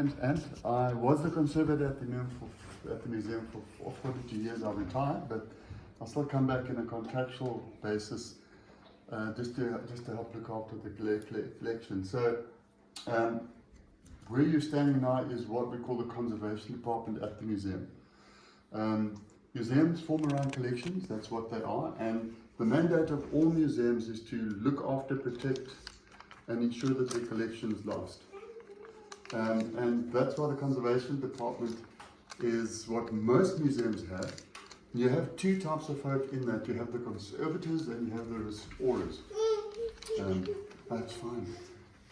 And I was the conservator at the museum for 42 years. I retired, but I still come back in a contractual basis just to help look after the collection. So where you're standing now is what we call the conservation department at the museum. Museums form around collections, that's what they are, and the mandate of all museums is to look after, protect, and ensure that their collections last. And that's why the conservation department is what most museums have. You have two types of folk in that. You have the conservators and you have the restorers. That's fine.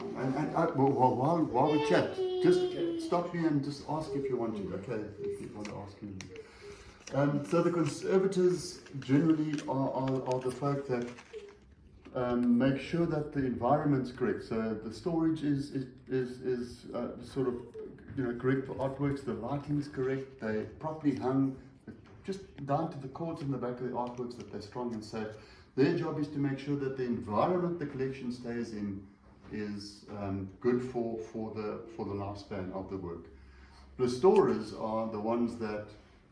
And while we chat, just stop me and just ask if you want to, okay? If you want to ask me. So the conservators generally are the folk that make sure that the environment's correct. So the storage is sort of correct for artworks. The lighting's correct. They're properly hung, just down to the cords in the back of the artworks that they're strong and safe. Their job is to make sure that the environment the collection stays in is good for the lifespan of the work. Restorers are the ones that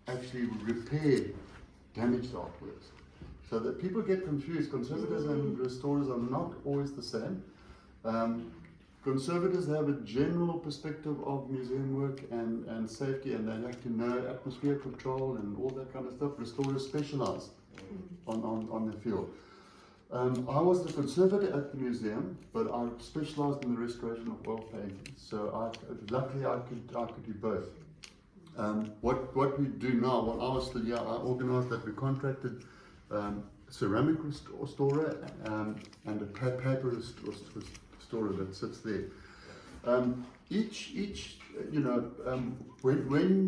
actually repair damaged artworks. So that people get confused. Conservators and restorers are not always the same. Conservators have a general perspective of museum work and safety, and they like to know atmosphere control and all that kind of stuff. Restorers specialize on the field. I was the conservator at the museum, but I specialized in the restoration of oil paintings. So luckily I could do both. What we do now, while I was still here, I organized that we contracted ceramic restorer and a paper restorer that sits there. When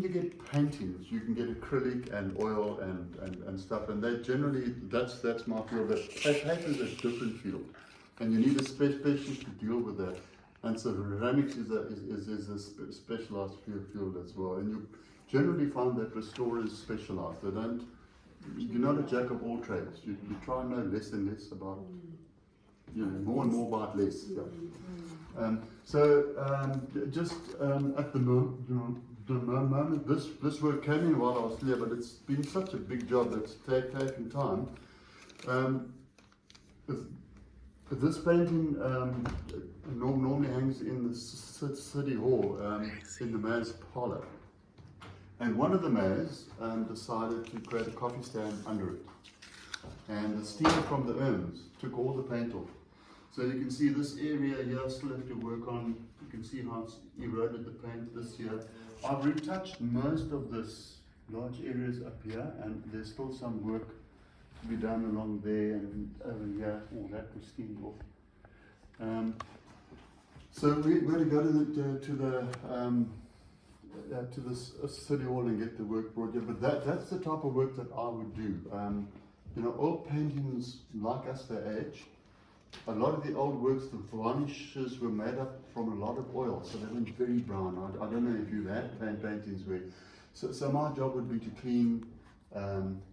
you get paintings, you can get acrylic and oil and stuff, and they generally that's my field. But paper is a different field, and you need a specialist to deal with that. And so ceramics is a specialized field as well. And you generally find that restorers specialize. You're not a jack of all trades. You try and know less and less about, more and more about less. Yeah. Just at the moment, this work came in while I was here, but it's been such a big job that's taken time. This painting normally hangs in the city hall in the mayor's parlour. And one of the mayors decided to create a coffee stand under it. And the steam from the urns took all the paint off. So you can see this area here still have to work on. You can see how it's eroded the paint this year. I've retouched most of this large areas up here, and there's still some work to be done along there and over here. All that was steamed off. So we're going to go to the city hall and get the work brought here, but that's the type of work that I would do. Old paintings, like us, they age. A lot of the old works, the varnishes were made up from a lot of oil, so they went very brown. I don't know if you've had paintings where. So my job would be to clean,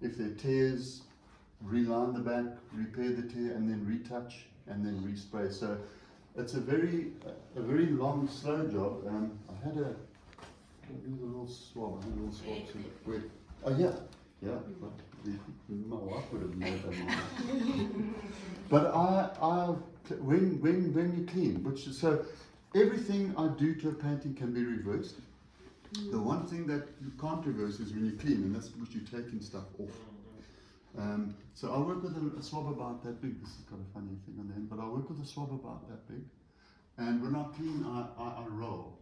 if there are tears, reline the back, repair the tear, and then retouch, and then respray. So it's a very long, slow job. I had a little swab. Oh yeah. My wife would have made that. But when you clean, so everything I do to a painting can be reversed. The one thing that you can't reverse is when you clean, and that's because you're taking stuff off. So I work with a swab about that big. This has got a funny thing on the end, but I work with a swab about that big. And when I clean, I roll.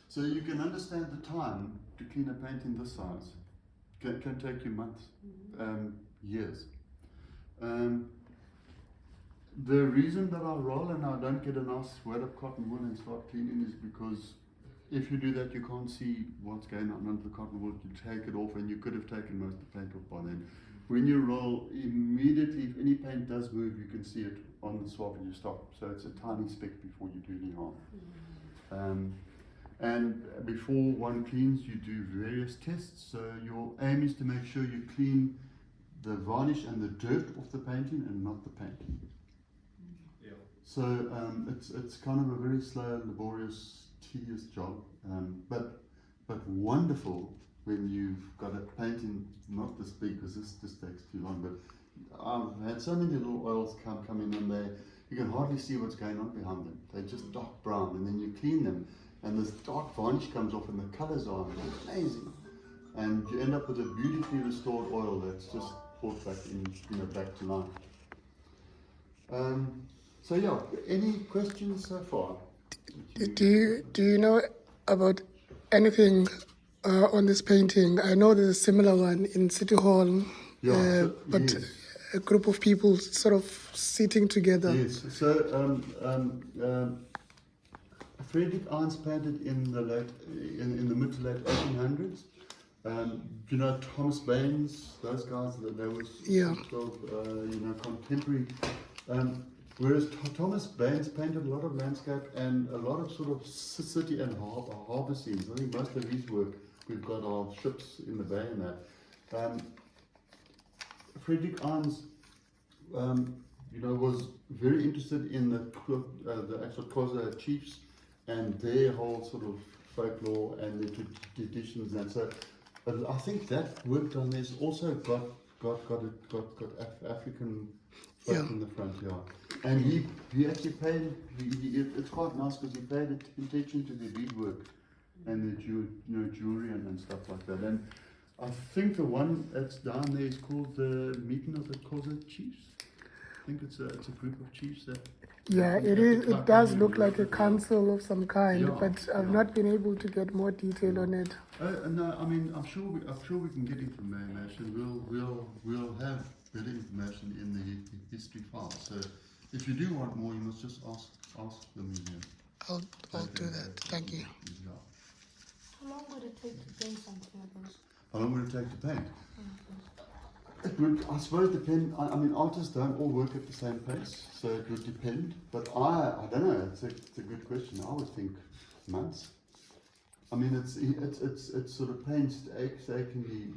So you can understand the time to clean a painting this size. Can take you months, years. The reason that I roll and I don't get a nice wad of cotton wool and start cleaning is because if you do that, you can't see what's going on under the cotton wool. You take it off, and you could have taken most of the paint off by then. When you roll, immediately, if any paint does move, you can see it on the swab and you stop. So it's a tiny speck before you do any harm. And before one cleans, you do various tests. So your aim is to make sure you clean the varnish and the dirt off the painting and not the painting. Yeah. So it's kind of a very slow, laborious tedious job, but wonderful when you've got a painting not this big, because this takes too long. But I've had so many little oils come in, and you can hardly see what's going on behind them. They're just dark brown, and then you clean them, and this dark varnish comes off, and the colours are amazing, and you end up with a beautifully restored oil that's just brought back back to life. So yeah, any questions so far? Do you know about anything on this painting? I know there's a similar one in City Hall, but yes. a group of people sort of sitting together. Yes. So Frederick painted in the mid to late 1800s. Thomas Baines, those guys, they were sort of contemporary. Whereas Thomas Baines painted a lot of landscape and a lot of sort of city and harbour scenes. I think most of his work we've got are ships in the bay and that. Frederick Arns, was very interested in the actual Xhosa chiefs and their whole sort of folklore and their traditions, and so. But I think that work done there's also got African folk in the front here, and he actually paid. It's quite nice because he paid attention to the beadwork and the jewelry and stuff like that. And I think the one that's down there is called the meeting of the Xhosa chiefs. I think it's a group of chiefs that. Yeah, it is. It does look like a council of some kind, but I've not been able to get more detail on it. No, I mean, I'm sure we can get information. We'll have better information in the history file. So, if you do want more, you must just ask the museum. I'll do that. Thank you. Yeah. How long would it take to paint something like this? How long would it take to paint? It would, I suppose, depend. I mean, artists don't all work at the same pace, so it would depend. But I don't know. It's a good question. I would think months. I mean, it's sort of painstakingly